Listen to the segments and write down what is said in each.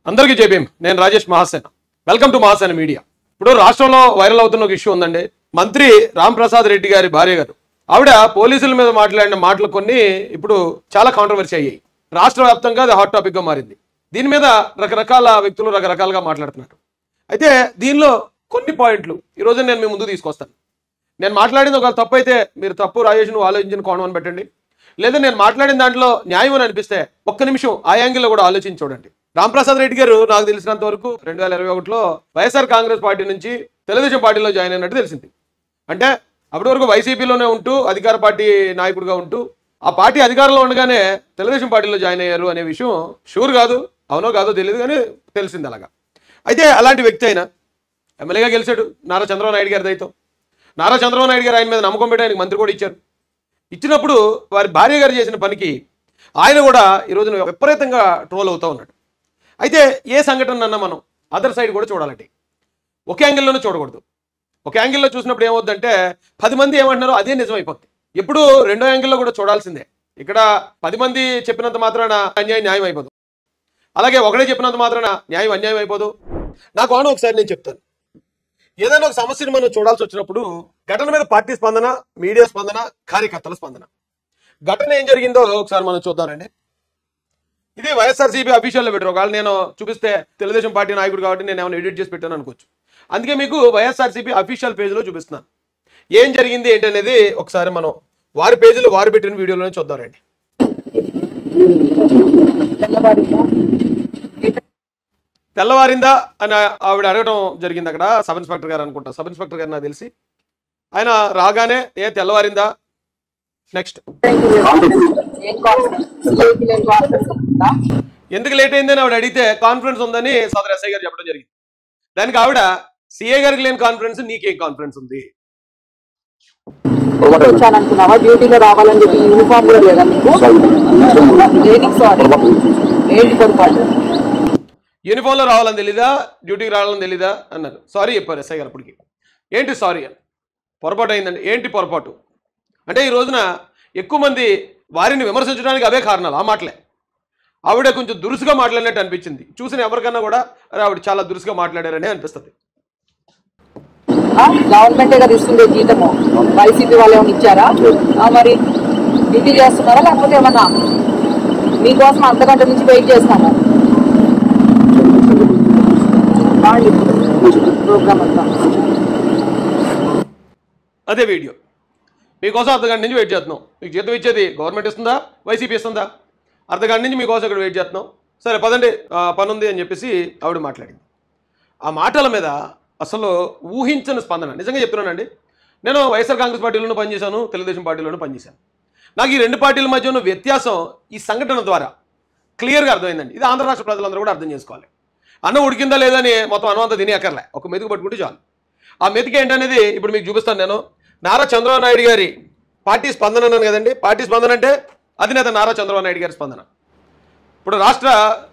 అందరికీ జేబీఎం నేను Rajesh Mahasena welcome to Mahasena media. ఇప్పుడు రాష్ట్రంలో వైరల్ అవుతున్న ఒక ఇష్యూ ఉందండి। మంత్రి రాంప్రసాద్ రెడ్డి గారి భార్య గారు ఆవిడ పోలీసుల మీద మాట్లాడిన మాటలు కొన్ని ఇప్పుడు చాలా కాంట్రవర్సీ అయ్యాయి। రాష్ట్ర వ్యాప్తంగా అది హాట్ టాపిక్ గా మారింది। దీని మీద రకరకాల వ్యక్తులు రకరకాలుగా మాట్లాడుతున్నారు। అయితే దీనిలో కొన్ని పాయింట్లు ఈ రోజు నేను మీ ముందు తీసుకొస్తాను। నేను మాట్లాడింది ఒకవేళ తప్పు అయితే మీరు తప్పు రాజేష్ నువ్వు ఆలోచించిన కోణం అని పెట్టండి, లేదా నేను మాట్లాడిన దాంట్లో న్యాయం అని అనిపిస్తే ఒక్క నిమిషం ఆ యాంగిల్లో కూడా ఆలోచించి చూడండి। రాంప్రసాద్ రెడ్డి గారు నాకు తెలిసినంత వరకు 2021లో వైఎస్ఆర్ కాంగ్రెస్ పార్టీ నుంచి తెలుగుదేశం పార్టీలో జాయిన్ అయినట్టు తెలిసింది। అంటే అప్పటి వరకు వైసీపీలోనే ఉంటూ అధికార పార్టీ నాయకుడిగా ఉంటూ ఆ పార్టీ అధికారంలో ఉండగానే తెలుగుదేశం పార్టీలో జాయిన్ అయ్యారు అనే విషయం షూర్ కాదు, అవునో కాదో తెలియదు కానీ తెలిసింది అలాగా। అయితే అలాంటి వ్యక్తి అయినా ఎమ్మెల్యేగా గెలిచాడు నారా చంద్రబాబు నాయుడు గారి దయతో। నారా చంద్రబాబు నాయుడు గారు ఆయన మీద నమ్మకం పెట్టి ఆయనకు మంత్రి కూడా ఇచ్చారు। ఇచ్చినప్పుడు వారి భార్య గారు చేసిన పనికి ఆయన కూడా ఈ రోజున విపరీతంగా ట్రోల్ అవుతూ ఉన్నాడు। అయితే ఏ సంఘటన అన్నా మనం అదర్ సైడ్ కూడా చూడాలండి, ఒక యాంగిల్లోనే చూడకూడదు। ఒక యాంగిల్లో చూసినప్పుడు ఏమవుద్దంటే 10 మంది ఏమంటున్నారో అదే నిజమైపోద్ది। ఎప్పుడు రెండో యాంగిల్లో కూడా చూడాల్సిందే। ఇక్కడ 10 మంది చెప్పినంత మాత్రాన అన్యాయం న్యాయం అయిపోదు, అలాగే ఒకడే చెప్పినంత మాత్రాన న్యాయం అన్యాయం అయిపోదు। నాకు ఆను ఒకసారి నేను చెప్తాను, ఏదైనా ఒక సమస్యను మనం చూడాల్సి వచ్చినప్పుడు ఘటన మీద పార్టీ స్పందన, మీడియా స్పందన, కార్యకర్తల స్పందన। ఘటన ఏం జరిగిందో ఒకసారి మనం చూద్దామండి। ఇది వైఎస్ఆర్సీపీ అఫీషియల్లో పెట్టారు। ఒకవేళ నేను చూపిస్తే తెలుగుదేశం పార్టీ నాయకుడు కాబట్టి నేను ఏమైనా ఎడిట్ చేసి పెట్టాను అనుకోవచ్చు, అందుకే మీకు వైఎస్ఆర్సీపీ అఫీషియల్ పేజ్లో చూపిస్తున్నాను। ఏం జరిగింది ఏంటి అనేది ఒకసారి మనం వారి పేజీలో వారు పెట్టిన వీడియోలోనే చూద్దామండి। తెల్లవారిందా అని ఆవిడ అడగడం జరిగింది అక్కడ। సబ్ ఇన్స్పెక్టర్ గారు అనుకుంటా, సబ్ ఇన్స్పెక్టర్ గారు నాకు తెలిసి ఆయన రాగానే ఏ తెల్లవారిందా నెక్స్ట్ ఎందుకు లేట్ అయిందని ఆవిడ అడిగితే కాన్ఫరెన్స్ ఉందని సదర్ ఎస్ఐ గారు చెప్పడం జరిగింది। దానికి ఆవిడ సిఏ గారికి లేని కాన్ఫరెన్స్ నీకేం కాన్ఫరెన్స్ ఉంది? డ్యూటీలో రావాలని చెప్పి యూనిఫామ్ కూడా లేదా మీకు? యూనిఫామ్ లో రావాలని తెలీదా, డ్యూటీకి రావాలని తెలీదా అన్నారు। సారీ చెప్పారు ఎస్ఐ గారు అప్పటికి। ఏంటి సారీ అని? పొరపాటు అయిందండి। ఏంటి పొరపాటు అంటే ఈ రోజున ఎక్కువ మంది వారిని విమర్శించడానికి అవే కారణాలు, ఆ మాటలే। ఆవిడ కొంచెం దురుసుగా మాట్లాడినట్టు అనిపించింది, చూసిన ఎవరికన్నా కూడా ఆవిడ చాలా దురుసుగా మాట్లాడారని అనిపిస్తుంది। గవర్నమెంటే కదా ఇస్తుంది జీతము, వైసీపీ వాళ్ళు ఏమైనా ఇచ్చారా? మరి డ్యూటీ చేస్తున్నారా లేకపోతే ఏమన్నా మీకోసం అంతగంట నుంచి వెయిట్ చేస్తాము ప్రోగ్రామ్ అంతా? అదే వీడియో మీకోసం అర్ధగంట నుంచి వెయిట్ చేస్తున్నాం, మీకు జీతం ఇచ్చేది గవర్నమెంట్ ఇస్తుందా వైసీపీ ఇస్తుందా? అర్ధగంట నుంచి మీకోసం ఇక్కడ వెయిట్ చేస్తున్నాం, సరే పదండి పని ఉంది అని చెప్పేసి ఆవిడ మాట్లాడింది। ఆ మాటల మీద అసలు ఊహించని స్పందన, నిజంగా చెప్తున్నానండి। నేను వైఎస్ఆర్ కాంగ్రెస్ పార్టీలోనూ పనిచేశాను, తెలుగుదేశం పార్టీలోనూ పనిచేశాను। నాకు ఈ రెండు పార్టీల మధ్య ఉన్న వ్యత్యాసం ఈ సంఘటన ద్వారా క్లియర్గా అర్థమైందండి। ఇది ఆంధ్ర రాష్ట్ర ప్రజలందరూ కూడా అర్థం చేసుకోవాలి। అన్నం ఉడికిందా లేదని మొత్తం అన్నం తిని అక్కర్లే, ఒక మెతుకు పట్టుకుంటే చాలు। ఆ మెతుకు ఏంటనేది ఇప్పుడు మీకు చూపిస్తాను నేను। నారా చంద్రబాబు నాయుడు గారి పార్టీ స్పందన అన్నాను కదండి, పార్టీ స్పందన అంటే అధినేత నారా చంద్రబాబు నాయుడు గారి స్పందన, ఇప్పుడు రాష్ట్ర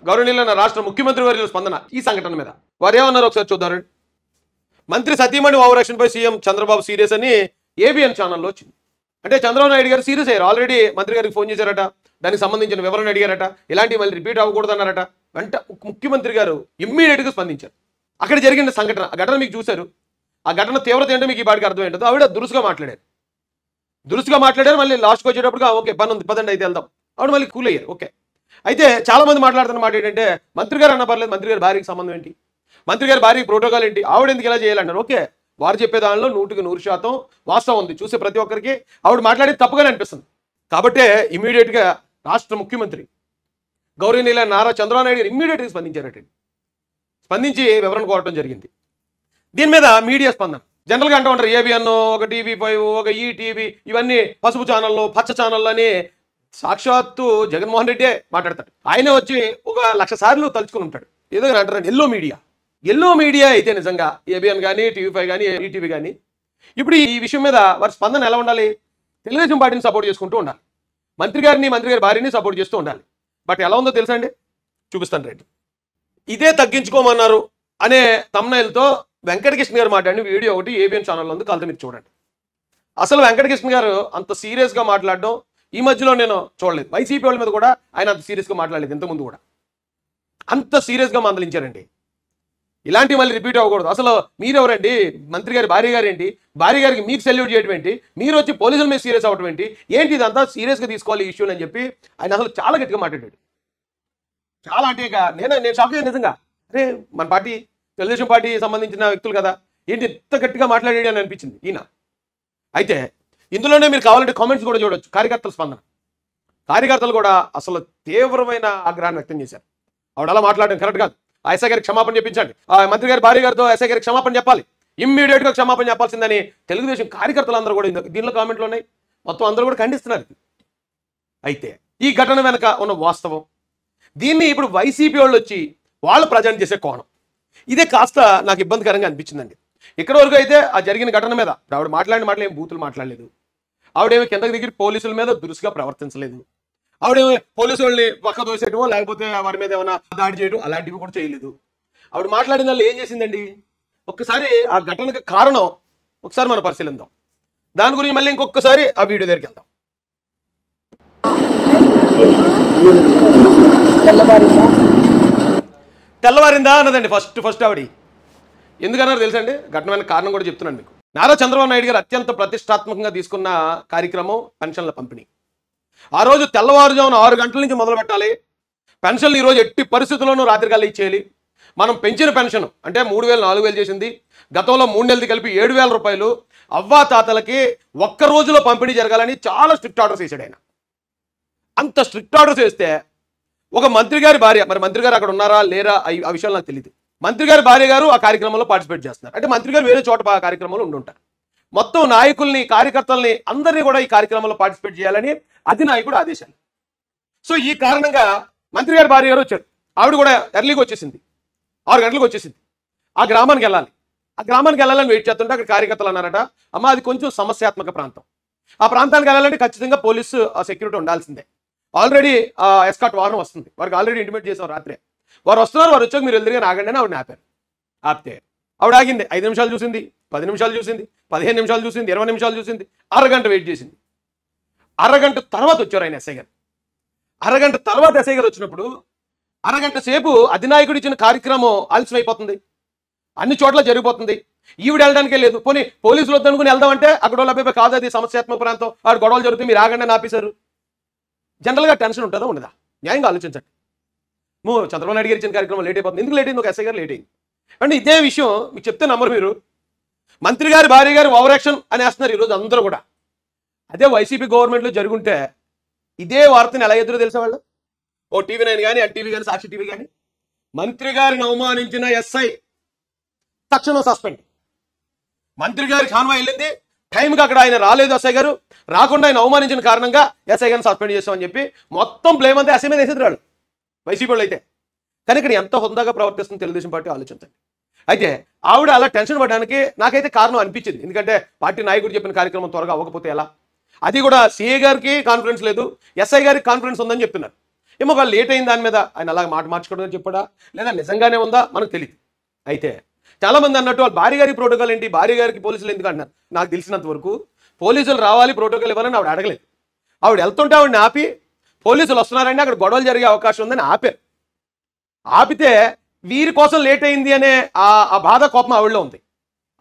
గౌరవనీయులైన రాష్ట్ర ముఖ్యమంత్రి వారి స్పందన ఈ సంఘటన మీద వారు ఏమన్నారు ఒకసారి చూద్దారండి। మంత్రి సతీమణి ఓవరాక్షన్పై సీఎం చంద్రబాబు సీరియస్ అని ఏబిఎన్ ఛానల్లో వచ్చింది। అంటే చంద్రబాబు నాయుడు గారు సీరియస్ అయ్యారు, ఆల్రెడీ మంత్రి గారికి ఫోన్ చేశారట, దానికి సంబంధించిన వివరణ అడిగారట, ఇలాంటివి మళ్ళీ రిపీట్ అవ్వకూడదన్నారట। వెంట ముఖ్యమంత్రి గారు ఇమ్మీడియట్గా స్పందించారు। అక్కడ జరిగిన సంఘటన, ఆ ఘటన మీకు చూశారు, ఆ ఘటన తీవ్రత ఏంటో మీకు ఈ పాటికి అర్థం ఏంటో ఆవిడ దురుసుగా మాట్లాడారు। మళ్ళీ లాస్ట్కి వచ్చేటప్పుడు ఓకే పని ఉంది పదండి అయితే వెళ్దాం, ఆవిడ మళ్ళీ కూల్ అయ్యారు। ఓకే, అయితే చాలా మంది మాట్లాడుతున్న మాట ఏంటంటే మంత్రి గారు అన్న పర్లేదు, మంత్రి గారి భార్యకి సంబంధం ఏంటి, మంత్రి గారి భార్య ప్రోటోకాల్ ఏంటి, ఆవిడ ఎందుకు ఇలా చేయాలంటారు? ఓకే, వారు చెప్పే దానిలో 100% వాస్తవం ఉంది, చూసే ప్రతి ఒక్కరికి ఆవిడ మాట్లాడేది తప్పుగానే అనిపిస్తుంది। కాబట్టే ఇమీడియట్గా రాష్ట్ర ముఖ్యమంత్రి గౌరవనీయులైన నారా చంద్రబాబు నాయుడు గారు ఇమ్మీడియట్గా స్పందించి వివరణ కోరటం జరిగింది। దీని మీద మీడియా స్పందన జనరల్గా అంటూ ఉంటారు, ఏబిఎన్, ఒక టీవీ5, ఒక ఈటీవీ, ఇవన్నీ పసుపు ఛానళ్ళు పచ్చ ఛానళ్ళు అని సాక్షాత్తు జగన్మోహన్ రెడ్డే మాట్లాడతాడు। ఆయనే వచ్చి 1,00,000 సార్లు తలుచుకుని ఉంటాడు, ఏదో అంటారండి ఎల్లో మీడియా అయితే నిజంగా ఏబిఎన్ కానీ టీవీ5 కానీ ఈటీవీ కానీ ఇప్పుడు ఈ విషయం మీద వారి స్పందన ఎలా ఉండాలి? తెలుగుదేశం పార్టీని సపోర్ట్ చేసుకుంటూ ఉండాలి, మంత్రి గారి భార్యని సపోర్ట్ చేస్తూ ఉండాలి। బట్ ఎలా ఉందో తెలుసా అండి, చూపిస్తాను రండి। ఇదే తగ్గించుకోమన్నారు అనే థంబ్నెయిల్తో వెంకటకృష్ణ గారు మాట్లాడిన వీడియో ఒకటి ఏబిఎన్ ఛానల్లో ఉంది, కలిసి మీరు చూడండి। అసలు వెంకటకృష్ణ గారు అంత సీరియస్గా మాట్లాడడం ఈ మధ్యలో నేను చూడలేదు, వైసీపీ వాళ్ళ మీద కూడా ఆయన అంత సీరియస్గా మాట్లాడలేదు ఇంతకుముందు కూడా। అంత సీరియస్గా మందలించారండి. ఇలాంటివి మళ్ళీ రిపీట్ అవ్వకూడదు. అసలు మీరెవరండి? మంత్రి గారి భార్య గారు ఏంటి? భార్య గారికి మీకు సెల్యూట్ చేయడం ఏంటి? మీరు వచ్చి పోలీసుల మీద సీరియస్ అవ్వడం ఏంటి? ఏంటి ఇదంతా సీరియస్గా తీసుకోవాలి ఈ ఇష్యూని అని చెప్పి ఆయన అసలు చాలా గట్టిగా మాట్లాడాడు. చాలా అంటే ఇక నేను షాక్ అయ్యాను నిజంగా. అరే మన పార్టీ తెలుగుదేశం పార్టీ సంబంధించిన వ్యక్తులు కదా, ఏంటి ఎంత గట్టిగా మాట్లాడాడు అని అనిపించింది ఈయన. అయితే ఇందులోనే మీరు కావాలంటే కామెంట్స్ కూడా చూడొచ్చు. కార్యకర్తల స్పందన, కార్యకర్తలు కూడా అసలు తీవ్రమైన ఆగ్రహాన్ని వ్యక్తం చేశారు. ఆవిడ అలా మాట్లాడడం కరెక్ట్ కాదు. ఆ ఎస్ఐ గారికి క్షమాపణ చెప్పించండి, ఆ మంత్రి గారి భార్య గారితో ఎస్ఐ గారికి క్షమాపణ చెప్పాలి, ఇమ్మీడియట్గా క్షమాపణ చెప్పాల్సిందని తెలుగుదేశం కార్యకర్తలు అందరూ కూడా దీనిలో కామెంట్లు ఉన్నాయి, మొత్తం అందరూ కూడా ఖండిస్తున్నారు. అయితే ఈ ఘటన వెనక ఉన్న వాస్తవం, దీన్ని ఇప్పుడు వైసీపీ వాళ్ళు వచ్చి వాళ్ళు ప్రజెంట్ చేసే కోణం, ఇదే కాస్త నాకు ఇబ్బందికరంగా అనిపించిందండి. ఇక్కడ వరకు అయితే ఆ జరిగిన ఘటన మీద ఆవిడ మాట్లాడిన మాటలు ఏం బూతులు మాట్లాడలేదు, ఆవిడేమి కిందకి దిగి పోలీసుల మీద దురుసుగా ప్రవర్తించలేదు, ఆవిడేమి పోలీసు వాళ్ళని పక్క దోసేయటమో లేకపోతే వారి మీద ఏమైనా దాడి చేయడం అలాంటివి కూడా చేయలేదు. ఆవిడ మాట్లాడిన వాళ్ళు ఏం చేసిందండి? ఒక్కసారి ఆ ఘటనకు కారణం ఒకసారి మనం పరిశీలిద్దాం. దాని గురించి మళ్ళీ ఇంకొకసారి ఆ వీడియో దగ్గరికి వెళ్దాం. తెల్లవారిందా అన్నదండి ఫస్ట్ ఆవిడ. ఎందుకన్నారు తెలుసండి? ఘటన వెనక కారణం కూడా చెప్తున్నాను మీకు. నారా చంద్రబాబు నాయుడు గారు అత్యంత ప్రతిష్టాత్మకంగా తీసుకున్న కార్యక్రమం పెన్షన్ల పంపిణీ. ఆ రోజు తెల్లవారుజామున 6 గంటల నుంచి మొదలు పెట్టాలి. పెన్షన్లు ఈరోజు ఎట్టి పరిస్థితుల్లోనూ రాత్రికల్లా ఇచ్చేయాలి. మనం పెంచిన పెన్షన్ అంటే 3,000 4,000 చేసింది, గతంలో 3 నెలలది కలిపి 7,000 రూపాయలు అవ్వా తాతలకి ఒక్క రోజులో పంపిణీ జరగాలని చాలా స్ట్రిక్ట్ ఆర్డర్స్ వేసాడు ఆయన. అంత స్ట్రిక్ట్ ఆర్డర్స్ వేస్తే ఒక మంత్రి గారి భార్య, మరి మంత్రి గారు అక్కడ ఉన్నారా లేరా ఆ విషయాలు నాకు తెలియదు, మంత్రి గారి భార్య గారు ఆ కార్యక్రమంలో పార్టిసిపేట్ చేస్తున్నారు. అంటే మంత్రి గారు వేరే చోట కార్యక్రమంలో ఉండుంటారు. మొత్తం నాయకుల్ని కార్యకర్తల్ని అందరినీ కూడా ఈ కార్యక్రమంలో పార్టిసిపేట్ చేయాలని అధినాయకుడు ఆదేశాలు. సో ఈ కారణంగా మంత్రి గారి భార్య గారు వచ్చారు. ఆవిడ కూడా ఎర్లీగా వచ్చేసింది, 6 గంటలకు వచ్చేసింది. ఆ గ్రామానికి వెళ్ళాలి. ఆ గ్రామానికి వెళ్ళాలని వెయిట్ చేస్తుంటే అక్కడ కార్యకర్తలు అన్నారట, అమ్మ అది కొంచెం సమస్యాత్మక ప్రాంతం, ఆ ప్రాంతానికి వెళ్ళాలంటే ఖచ్చితంగా పోలీసు సెక్యూరిటీ ఉండాల్సిందే. ఆల్రెడీ ఎస్కాట్ వాహనం వస్తుంది, వారికి ఆల్రెడీ ఇంటిమేట్ చేసాం రాత్రే. వారు వస్తున్నారు, వారు వచ్చాక మీరు ఎదురుగా ఆగండి అని ఆవిడని ఆపారు. ఆపితే ఆవిడ ఆగింది. 5 నిమిషాలు చూసింది, 10 నిమిషాలు చూసింది, 15 నిమిషాలు చూసింది, 20 నిమిషాలు చూసింది, అరగంట వెయిట్ చేసింది. అరగంట తర్వాత వచ్చారు ఆయన ఎస్ఐ గారు. అరగంట తర్వాత ఎస్ఐ గారు వచ్చినప్పుడు అరగంట సేపు అధినాయకుడు ఇచ్చిన కార్యక్రమం ఆలస్యం అయిపోతుంది, అన్ని చోట్ల జరిగిపోతుంది. ఈవిడ వెళ్ళడానికే లేదు. పోనీ పోలీసులు వద్దనుకుని వెళ్దామంటే అక్కడ వాళ్ళు అబ్బాయి కాదు అది సమస్యాత్మక ప్రాంతం, ఆవిడ గొడవలు జరుగుతుంది, మీరు ఆగండి అని ఆపేశారు. జనరల్గా టెన్షన్ ఉంటుందా ఉండదా? న్యాయంగా ఆలోచించండి. చంద్రబాబు నాయుడు గారు ఇచ్చిన కార్యక్రమం లేట్ అయిపోతుంది, ఎందుకు లేట్ అయింది? ఒక ఎస్ఐ గారు లేట్ అయింది అంటే ఇదే విషయం మీకు చెప్తే నమ్మరు మీరు. మంత్రి గారి భార్య గారు ఓవర్ యాక్షన్ అని వేస్తున్నారు ఈరోజు అందరూ కూడా. అదే వైసీపీ గవర్నమెంట్లో జరుగుంటే ఇదే వార్తని ఎలా ఎదురు తెలిసే వాళ్ళు? ఓ టీవీ 9 కానీ, ఎన్టీవీ కానీ, సాక్షి టీవీ కానీ, మంత్రి గారిని అవమానించిన ఎస్ఐ తక్షణం సస్పెండ్. మంత్రి గారి కాన్వాయ్ వెళ్ళింది, టైంకి అక్కడ ఆయన రాలేదు, ఎస్ఐ గారు రాకుండా ఆయన అవమానించిన కారణంగా ఎస్ఐ గారిని సస్పెండ్ చేస్తామని చెప్పి మొత్తం బ్లేమ్ అంతా ఎస్ఐ మీద వేసేది వైసీపీ వాళ్ళు అయితే. కానీ ఇక్కడ ఎంత హుందాగా ప్రవర్తిస్తుంది తెలుగుదేశం పార్టీ ఆలోచించండి. అయితే ఆవిడ అలా టెన్షన్ పడడానికి నాకైతే కారణం అనిపించింది. ఎందుకంటే పార్టీ నాయకుడు చెప్పిన కార్యక్రమం త్వరగా అవ్వకపోతే ఎలా? అది కూడా సీఏ గారికి కాన్ఫరెన్స్ లేదు, ఎస్ఐ గారికి కాన్ఫరెన్స్ ఉందని చెప్తున్నారు. ఏమో వాళ్ళు లేట్ అయింది దాని మీద ఆయన అలా మాట మార్చుకోవడం అని చెప్పాడా లేదా నిజంగానే ఉందా మనకు తెలియదు. అయితే చాలా మంది అన్నట్టు వాళ్ళ భార్య గారి ప్రోటోకాల్ ఏంటి, భార్య గారికి పోలీసులు ఎందుకు అంటున్నారు? నాకు తెలిసినంత వరకు పోలీసులు రావాలి, ప్రోటోకాల్ ఇవ్వాలని ఆవిడ అడగలేదు. ఆవిడ వెళ్తుంటే ఆవిడని ఆపి పోలీసులు వస్తున్నారంటే అక్కడ గొడవలు జరిగే అవకాశం ఉందని ఆపారు. ఆపితే వీరి కోసం లేట్ అయింది అనే ఆ బాధ కోపం ఆవిడలో ఉంది.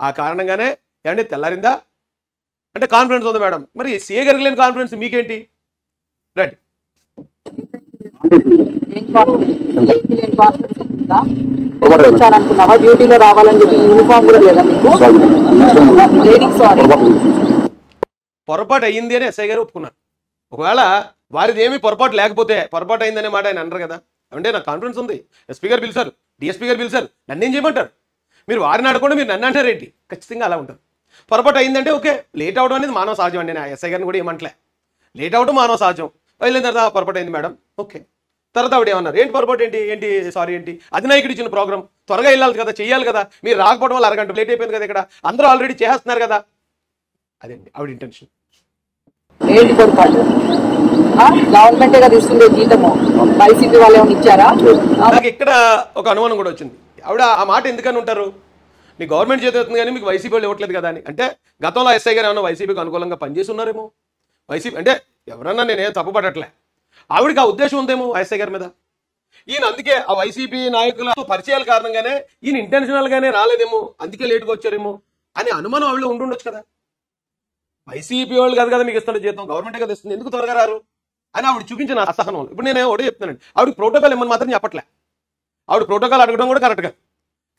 ఆ కారణంగానే ఏమంటే తెల్లారిందా అంటే కాన్ఫిడెన్స్ ఉంది మేడం, మరి సీఏ గారికి లేని కాన్ఫిడెన్స్ మీకేంటి? రైట్ డ్యూటీలో రావాలని చెప్పి యూనిఫామ్ కూడా లేదా మీకు? పొరపాటు అయ్యింది అని ఎస్ఐ గారు ఒప్పుకున్నారు. ఒకవేళ వారిది ఏమీ పొరపాటు లేకపోతే పొరపాటు అయిందనే మాట ఆయన అన్నారు కదా. అంటే నాకు కాన్ఫిడెన్స్ ఉంది, ఎస్పీ గారు పిలిచారు, డిఎస్పీ గారు పిలిచారు, నన్ను ఏం చేయమంటారు? మీరు వారిని అడగకుండా మీరు నన్ను అంటారేంటి? ఖచ్చితంగా అలా ఉంటుంది. పొరపాటు అయిందంటే ఓకే, లేట్ అవడం అనేది మానవ సహజం అండి. నా ఎస్ఐ గారిని కూడా ఏమంటలే, లేట్ అవడం మానవ సహజం. వెళ్ళిన తర్వాత పొరపాటు అయింది మేడం, ఓకే. తర్వాత ఆవిడ ఏమన్నారు, ఏంటి పొరపాటు ఏంటి సారీ ఏంటి? అధినాయకుడు ఇచ్చిన ప్రోగ్రామ్ త్వరగా వెళ్ళాలి కదా, చెయ్యాలి కదా, మీరు రాకపోవడం వల్ల అరగంట లేట్ అయిపోయింది కదా, ఇక్కడ అందరూ ఆల్రెడీ చేస్తున్నారు కదా. అదేండి ఆవిడ ఇంటెన్షన్. ఏంటి పొరపాటు? గవర్నమెంట్ గా తీసుకుంటే జీతము వైసీపీ వాళ్ళు ఏమైనా ఇచ్చారా? నాకు ఇక్కడ ఒక అనుమానం కూడా వచ్చింది. ఆవిడ ఆ మాట ఎందుకని ఉంటారు, మీ గవర్నమెంట్ చేతి అవుతుంది కానీ మీకు వైసీపీ వాళ్ళు ఇవ్వట్లేదు కదా అని. అంటే గతంలో ఎస్ఐ గారు ఏమన్నా వైసీపీకి అనుకూలంగా పనిచేసి ఉన్నారేమో. వైసీపీ అంటే ఎవరన్నా నేనేం తప్పుపడట్లే, ఆవిడకి ఆ ఉద్దేశం ఉందేమో ఎస్ఐ గారి మీద. ఈయన అందుకే ఆ వైసీపీ నాయకులతో పరిచయాల కారణంగానే ఈయన ఇంటెన్షనల్ గానే రాలేదేమో, అందుకే లేటుగా వచ్చారేమో అనే అనుమానం ఆవిడ ఉండుండొచ్చు కదా. వైసీపీ వాళ్ళు కాదు కదా మీకు ఇస్తాడు జీతం, గవర్నమెంటే కదా ఇస్తుంది, ఎందుకు త్వరగా రారు అని ఆవిడ చూపించిన అసహనం. ఇప్పుడు నేను ఒకటే చెప్తున్నానండి, ఆవిడ ప్రోటోకాల్ ఇమ్మని మాత్రం చెప్పట్లే, ఆవిడ ప్రోటోకాల్ అడగడం కూడా కరెక్ట్ గా.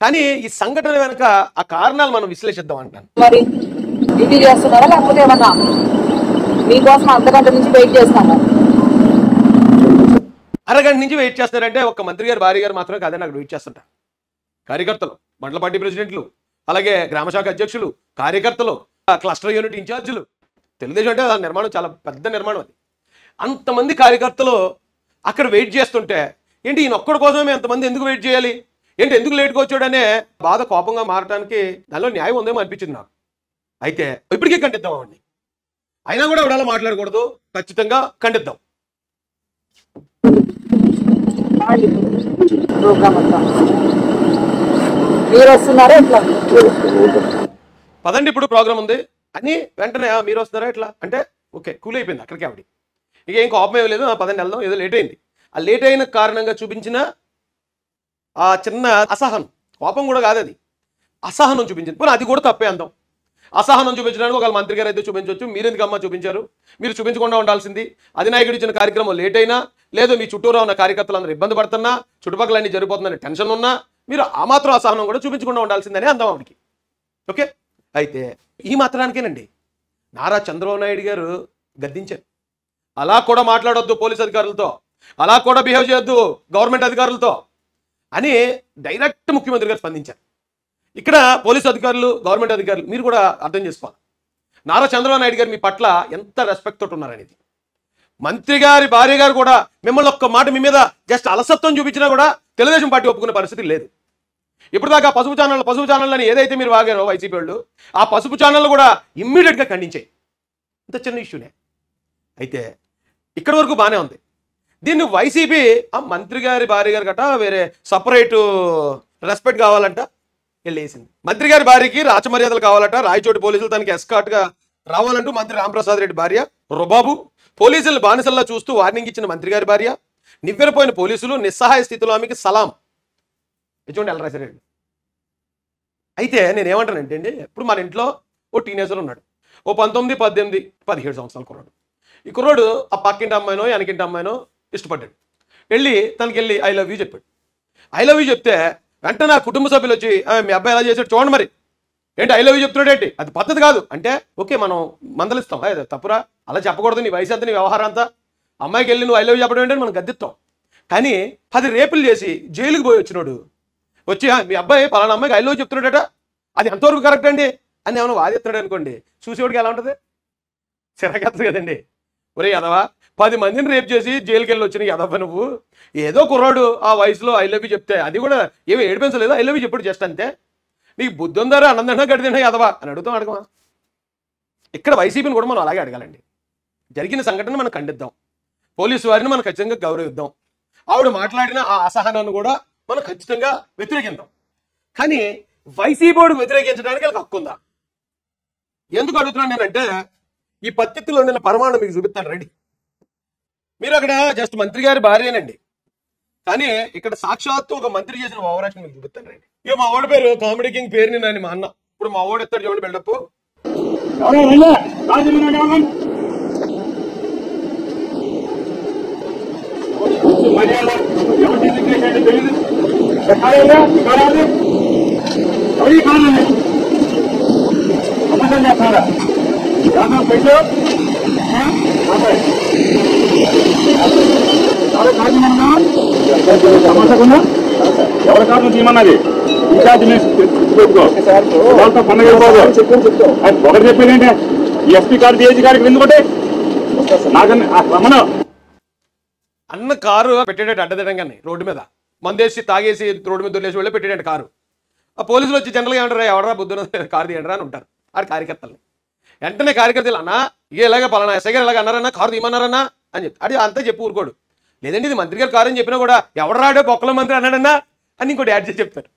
కానీ ఈ సంఘటన వెనక ఆ కారణాలు మనం విశ్లేషిద్దాం అంటాను. మరి డ్యూటీ చేస్తున్నారా లేకపోతే ఏమన్నా మీకోసం అర్ధగంట నుంచి వెయిట్ చేస్తాను? అరగంట నుంచి వెయిట్ చేస్తారంటే ఒక మంత్రి గారు భార్య గారు మాత్రమే కాదని అక్కడ వెయిట్ చేస్తుంటారు. కార్యకర్తలు, మండల పార్టీ ప్రెసిడెంట్లు, అలాగే గ్రామశాఖ అధ్యక్షులు, కార్యకర్తలు, క్లస్టర్ యూనిట్ ఇన్ఛార్జీలు. తెలుగుదేశం అంటే ఆ నిర్మాణం చాలా పెద్ద నిర్మాణం అది. అంతమంది కార్యకర్తలు అక్కడ వెయిట్ చేస్తుంటే ఏంటి ఈయన ఒక్కడి కోసమే ఎంతమంది ఎందుకు వెయిట్ చేయాలి, ఏంటి ఎందుకు లేట్గా వచ్చాడనే బాధ కోపంగా మారడానికి దానిలో న్యాయం ఉందేమో అనిపించింది నాకు. అయితే ఇప్పటికీ ఖండిద్దాం అండి, అయినా కూడా ఎవడలా మాట్లాడకూడదు, ఖచ్చితంగా ఖండిద్దాం. ప్రోగ్రామ్ అంతా మీరు వస్తున్నారా ఎట్లా? పదండి ఇప్పుడు ప్రోగ్రామ్ ఉంది అని వెంటనే మీరు వస్తున్నారా ఎట్లా అంటే ఓకే కూల్ అయిపోయింది అక్కడికి ఆవిడ. ఇక ఏం కోపం ఏమి లేదు, పదండి వెళ్దాం, ఏదో లేట్ అయింది. ఆ లేట్ అయిన కారణంగా చూపించిన ఆ చిన్న అసహనం, కోపం కూడా కాదు అది, అసహనం చూపించింది. పోనీ అది కూడా తప్పే అందాం. అసహనం చూపించడానికి ఒక మంత్రి గారు అయితే చూపించవచ్చు, మీరు ఎందుకమ్మా చూపించారు, మీరు చూపించకుండా ఉండాల్సింది. అధినాయకుడు ఇచ్చిన కార్యక్రమం లేట్ అయినా, లేదు మీ చుట్టూరా ఉన్న కార్యకర్తలు అందరూ ఇబ్బంది పడుతున్నా, చుట్టుపక్కల అన్ని జరిగిపోతుందని టెన్షన్ ఉన్నా మీరు ఆ మాత్రం అసహనం కూడా చూపించకుండా ఉండాల్సిందని అందాం ఆవిడికి. ఓకే, అయితే ఈ మాత్రానికేనండి నారా చంద్రబాబు నాయుడు గారు గద్దించారు. అలా కూడా మాట్లాడొద్దు పోలీస్ అధికారులతో, అలా కూడా బిహేవ్ చేయొద్దు గవర్నమెంట్ అధికారులతో అని డైరెక్ట్ ముఖ్యమంత్రి గారు స్పందించారు. ఇక్కడ పోలీసు అధికారులు, గవర్నమెంట్ అధికారులు మీరు కూడా అర్థం చేసుకోవాలి నారా చంద్రబాబు నాయుడు గారు మీ పట్ల ఎంత రెస్పెక్ట్ తోటి ఉన్నారనేది. మంత్రి గారి భార్య గారు కూడా మిమ్మల్ని ఒక్క మాట మీ మీద జస్ట్ అలసత్వం చూపించినా కూడా తెలుగుదేశం పార్టీ ఒప్పుకునే పరిస్థితి లేదు. ఇప్పుడు దాకా పసుపు ఛానల్ అని ఏదైతే మీరు వాగారో వైసీపీ వాళ్ళు, ఆ పసుపు ఛానల్ కూడా ఇమ్మీడియట్గా ఖండించాయి. ఇంత చిన్న ఇష్యూనే. అయితే ఇక్కడ వరకు బాగానే ఉంది. దీన్ని వైసీపీ ఆ మంత్రి గారి భార్య గారు గట వేరే సపరేటు రెస్పెక్ట్ కావాలంట వెళ్ళేసింది. మంత్రి గారి భార్యకి రాచమర్యాదలు కావాలట, రాయచోటి పోలీసులు తనకి ఎస్కార్ట్గా రావాలంటూ మంత్రి రాంప్రసాద్ రెడ్డి భార్య రుబాబు, పోలీసులు బానిసల్లా చూస్తూ వార్నింగ్ ఇచ్చిన మంత్రి గారి భార్య, నివ్వెరపోయిన పోలీసులు, నిస్సహాయ స్థితిలో ఆమెకి సలాం. చూడండి ఎలా రాశారండి. అయితే నేనేమంటానంటే అండి, ఇప్పుడు మన ఇంట్లో ఓ టీనేజర్ ఉన్నాడు, ఓ 19, 18, 17 సంవత్సరాల కుర్రాడు. ఈ కుర్రాడు ఆ పక్కింటి అమ్మాయినో వెనకింటి అమ్మాయినో ఇష్టపడ్డాడు. తనకి వెళ్ళి ఐ లవ్ యూ చెప్పాడు. ఐ లవ్ యూ చెప్తే వెంటనే నా కుటుంబ సభ్యులు వచ్చి మీ అబ్బాయి ఎలా చేశాడు చూడండి, మరి ఏంటి ఐ లవ్ యూ చెప్తున్నాడు ఏంటి, అది పద్ధతి కాదు అంటే ఓకే మనం మందలిస్తాం, తప్పురా అలా చెప్పకూడదు, నీ వయసు అంతా నీ వ్యవహారం అంతా, అమ్మాయికి వెళ్ళి నువ్వు ఐ లవ్ యూ చెప్పడం ఏంటని మనం గద్దిస్తాం. కానీ 10 రేపులు చేసి జైలుకి పోయి వచ్చినాడు వచ్చి మీ అబ్బాయి పలానా అమ్మాయికి ఐ లవ్ చెప్తున్నాడట, అది ఎంతవరకు కరెక్ట్ అండి అని ఏమైనా వాదిస్తున్నాడు అనుకోండి, చూసేవాడికి ఎలా ఉంటుంది, చిరకెత్తదు కదండి. ఒరే యదవా, 10 మందిని రేపు చేసి జైలుకి వెళ్ళి వచ్చిన యదవ నువ్వు, ఏదో కుర్రాడు ఆ వయసులో ఐ లవ్ యూ చెప్తే అది కూడా ఏమి ఏడిపించలేదు, ఐ లవ్ యూ చెప్పాడు జస్ట్ అంతే, నీకు బుద్ధి ఉందారా అన్నం తిన్నా గడి తిన్నా యదవా అని అడగమా. ఇక్కడ వైసీపీని కూడా మనం అలాగే అడగాలండి. జరిగిన సంఘటన మనం ఖండిద్దాం, పోలీసు వారిని మనం ఖచ్చితంగా గౌరవిద్దాం, ఆవిడ మాట్లాడిన ఆ అసహనాన్ని కూడా మనం ఖచ్చితంగా వ్యతిరేకిద్దాం. కానీ వైసీపీ వాడు వ్యతిరేకించడానికి వాళ్ళకి హక్కు ఉందా? ఎందుకు అడుగుతున్నాను నేనంటే, ఈ పత్తిలో నిన్న పరమాణం మీకు చూపిస్తాను రండి. మీరు అక్కడ జస్ట్ మంత్రి గారి భార్యనండి, కానీ ఇక్కడ సాక్షాత్తు ఒక మంత్రి చేసిన ఓవరాక్షన్ మీకు చూపిస్తాను రండి. ఇక మా ఓడి పేరు కామెడీ కింగ్ పేరుని నాని మా అన్న, ఇప్పుడు మా ఓడి ఎత్తాడు చూడండి బిల్డప్. ఎవరి కాదు తీయమన్నది ఇన్ఛార్జ్ పెట్టుకో, వాళ్ళతో పండుగ ఒకటి చెప్పేదంటే ఈ ఎస్పీ కార్డు ఏజీ గారికి ఎందుకంటే నాకన్నా రమణ అన్న కారు పెట్టేటట్టు అడ్డదిడంగానే రోడ్డు మీద మందేసి తాగేసి రోడ్డు మీద వదిలేసి వెళ్ళి పెట్టేటట్టు కారు. ఆ పోలీసులు వచ్చి జనరల్గా ఏమంటారా, ఎవడరా బుద్ధున కారు తీయండిరా అని ఉంటారు ఆడ కార్యకర్తలు. వెంటనే కార్యకర్తలు అన్నా ఇక ఇలాగ పలానా ఎస్ఐ గారు ఇలాగ అన్నారన్నా, కారు తీయమన్నారన్నా అని చెప్తారు. అది అంతా చెప్పి ఊరుకోడు. లేదండి ఇది మంత్రి గారు కారు అని చెప్పినా కూడా ఎవడరాడే బొక్కల మంత్రి అన్నాడన్నా అని ఇంకోటి యాడ్ చేసి చెప్తారు.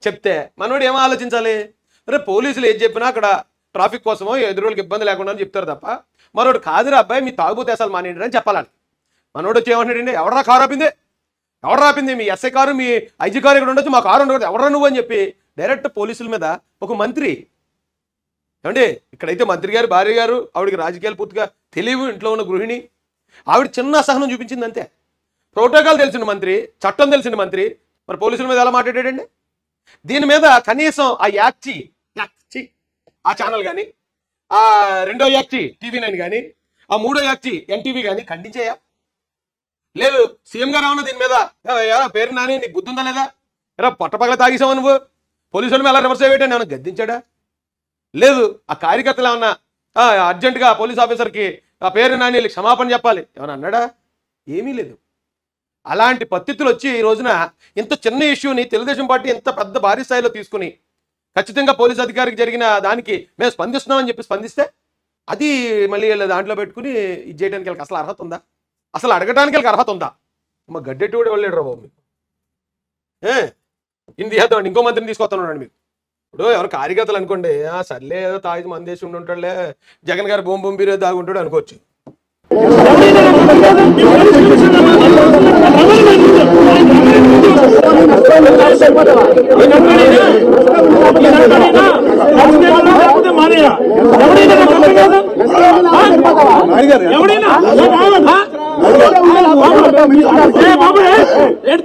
చెప్తే మనోడు ఏమో ఆలోచించాలి, అరే పోలీసులు ఏది చెప్పినా అక్కడ ట్రాఫిక్ కోసమో ఎదురులకు ఇబ్బంది లేకుండా అని చెప్తారు తప్ప, మరోడు కాదురా అబ్బాయి మీ తాగుబోతే అసలు మానేయండి అని చెప్పాలని. మనోడు వచ్చి ఏమంటాడండి, ఎవడరా కారు ఆపింది, ఎవరు రాపింది? మీ ఎస్ఐ కారు, మీ ఐజీ కారు ఇక్కడ ఉండొచ్చు, మా కారు ఉండకూడదు, ఎవరా నువ్వు అని చెప్పి డైరెక్ట్ పోలీసుల మీద ఒక మంత్రి. ఏమండి, ఇక్కడైతే మంత్రి గారు భార్య గారు, ఆవిడకి రాజకీయాలు పూర్తిగా తెలియవు, ఇంట్లో ఉన్న గృహిణి, ఆవిడ చిన్న అసహనం చూపించింది అంతే. ప్రోటోకాల్ తెలిసిన మంత్రి, చట్టం తెలిసిన మంత్రి, మరి పోలీసుల మీద ఎలా మాట్లాడాడండి? దీని మీద కనీసం ఆ యాక్చి ఆ ఛానల్ కానీ, ఆ రెండో యాక్చి TV9 కానీ, ఆ మూడో యాక్చి NTV కానీ ఖండించేయా? లేదు. సీఎం గారు ఏమన్నా దీని మీద పేరు నాని నీకు బుద్ధి ఉందా లేదా? ఎరా పట్టపగల తాగేసావా నువ్వు? పోలీసుల మీద ఎలా రివర్స్ అయ్యేటని ఏమన్నా గద్దించాడా? లేదు. ఆ కార్యకర్తలు ఏమన్నా అర్జెంటుగా పోలీస్ ఆఫీసర్కి ఆ పేరు నాని క్షమాపణ చెప్పాలి ఏమన్నా అన్నాడా? ఏమీ లేదు. అలాంటి పద్ధతులు వచ్చి ఈ రోజున ఇంత చిన్న ఇష్యూని తెలుగుదేశం పార్టీ ఇంత పెద్ద భారీ స్థాయిలో తీసుకుని ఖచ్చితంగా పోలీస్ అధికారికి జరిగిన దానికి మేము స్పందిస్తున్నామని చెప్పి స్పందిస్తే అది మళ్ళీ దాంట్లో పెట్టుకుని ఇది చేయడానికి వీళ్ళకి అసలు అర్హత ఉందా? అసలు అడగడానికి వీళ్ళకి అర్హత ఉందా? మా గడ్డెట్టి కూడా వెళ్ళాడు రా బాబు మీకు. ఇన్ని తీసేద్దామండి, ఇంకో మంత్రిని తీసుకొస్తున్నాడు మీకు. ఇప్పుడు ఎవరు కార్యకర్తలు అనుకోండి, సర్లే ఏదో తాగి మందేసి ఉండి ఉంటాడులే, జగన్ గారు బొమ్మ బీరే దాగి ఉంటాడు అనుకోవచ్చు.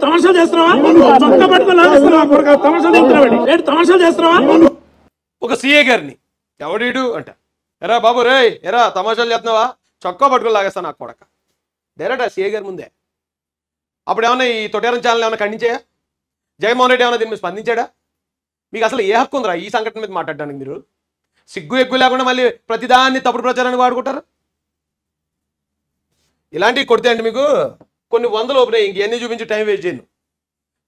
తమాషా చేస్తున్నావా? ఒక సిఏ గారిని ఎవడీడు అంట, ఎరా బాబు రే ఎరా తమాషాలు చేస్తున్నావా, చొక్కా పట్టుకుని లాగేస్తా నాకు కొడక. డైరెక్ట్ ఆ సిఏ గారి ముందే. అప్పుడు ఏమన్నా ఈ తొట్టేరం ఛానల్ ఏమైనా ఖండించాయా? జగన్మోహన్ రెడ్డి ఏమైనా దీని మీద స్పందించాడా? మీకు అసలు ఏ హక్కు ఉందిరా ఈ సంఘటన మీద మాట్లాడడానికి? మీరు సిగ్గు ఎక్కువ లేకుండా మళ్ళీ ప్రతిదాన్ని తప్పుడు ప్రచారానికి వాడుకుంటారు. ఇలాంటివి కొడితే అండి మీకు కొన్ని వందలు ఓపెనాయి, ఇంకెన్ని చూపించి టైం వేస్ట్ చేయను.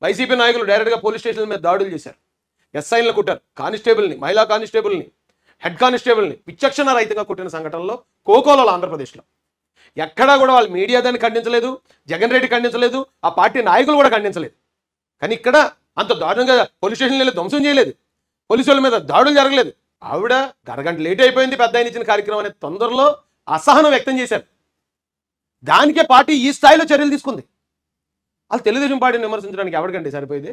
వైసీపీ నాయకులు డైరెక్ట్గా పోలీస్ స్టేషన్ల మీద దాడులు చేశారు, ఎస్ఐలను కుట్టారు, కానిస్టేబుల్ని, మహిళా కానిస్టేబుల్ని, హెడ్ కానిస్టేబుల్ని విచక్షణ రహితంగా కుట్టిన సంఘటనలో కోకోలలో ఆంధ్రప్రదేశ్లో ఎక్కడా కూడా వాళ్ళు మీడియా దాన్ని ఖండించలేదు, జగన్ రెడ్డి ఖండించలేదు, ఆ పార్టీ నాయకులు కూడా ఖండించలేదు. కానీ ఇక్కడ అంత దారుణంగా పోలీస్ స్టేషన్లు ధ్వంసం చేయలేదు, పోలీసుల మీద దాడులు జరగలేదు. ఆవిడ అరగంట లేట్ అయిపోయింది పెద్ద ఆయన ఇచ్చిన కార్యక్రమం అనే తొందరలో అసహనం వ్యక్తం చేశారు. దానికే పార్టీ ఈ స్థాయిలో చర్యలు తీసుకుంది. వాళ్ళు తెలుగుదేశం పార్టీని విమర్శించడానికి ఎవరికండి సరిపోయింది?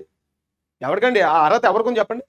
ఎవరికండి ఆ అర్హత ఎవరికొని చెప్పండి?